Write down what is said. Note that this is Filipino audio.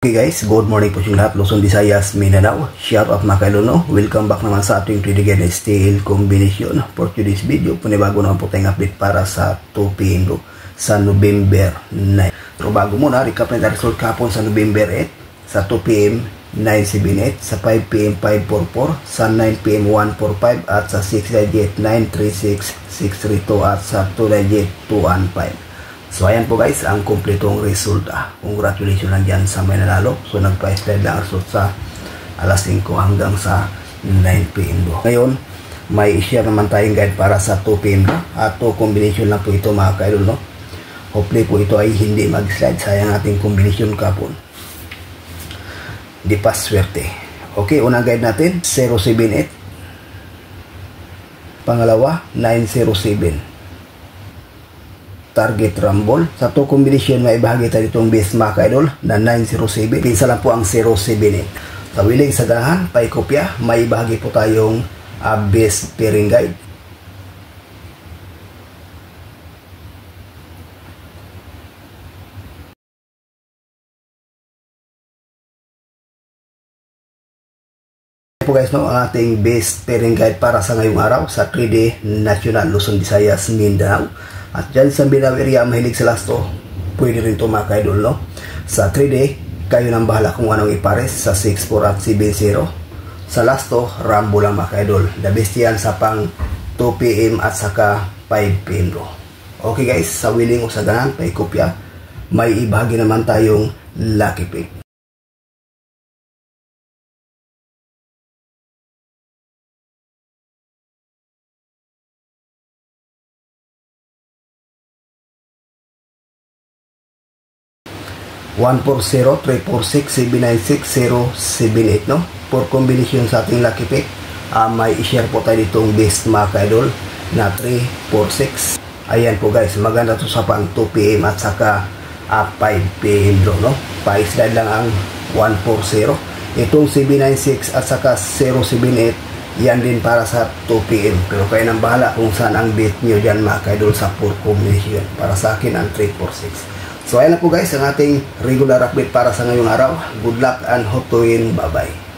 Okay guys, good morning po sa lahat, Luzon, Visayas, Mindanao. Shout out mga kailono. Welcome back naman sa ating Tridigan Steel Combination. For today's video, punibago naman po tayong update para sa 2 PM sa November 9. Pero bago muna, recap na result kahapon sa November 8. Sa 2 PM 978, sa 5 PM 544, sa 9 PM 145, at sa 6 digit 936 632, at sa 2 digit 215. So ayan po guys, ang kumpletong resulta. Congratulations lang dyan sa may nanalo. So nag-price slide lang result sa alas 5 hanggang sa 9 PM. Ngayon, may i-share naman tayong guide para sa 2 PM. At 2 combination lang po ito mga kaidol, no? Hopefully po ito ay hindi mag-slide. Sayang ating combination kapon. Di pa swerte. Okay, unang guide natin 078. Pangalawa 907. Target rumble. Sa 2 combination may ibahagi tayo itong base mga ka-idol na 907. Pinsa lang po ang 078. Sa willing sa ganahan, paikopya, may ibahagi po tayong base pairing guide. Po guys, no, ang ating base pairing guide para sa ngayong araw sa 3D National Luzon, Visayas, Mindanao. At dyan sa Mindanao area, mahilig sa lasto, pwede rin ito mga ka-idol, no? Sa 3D, kayo nang bahala kung anong ipares sa 6-4 at 7-0. Sa lasto, rambo lang mga ka-idol. The best yan sa pang 2 PM at saka 5 PM. Okay guys, sa willing o sa ganan, paikopya, may ibahagi naman tayong lucky pick. One 4-0, 3-4-6, 7-9-6, 0-7-8, no? For combination sa ating lucky pick, may i-share po tayo ditong best mga ka-idol na 3-4-6. Ayan po guys, maganda to sa pang 2 PM at saka 5 PM, no? Pa-slide lang ang 1-4-0. Itong 7-9-6 at saka 0-7-8, yan din para sa 2 PM. Pero kayo nang bahala kung saan ang bet nyo dyan mga ka-idol sa 4 combination. Para sa akin ang 3-4-6. So ayan na po guys ang ating regular update para sa ngayong araw. Good luck and hope to win. Bye bye.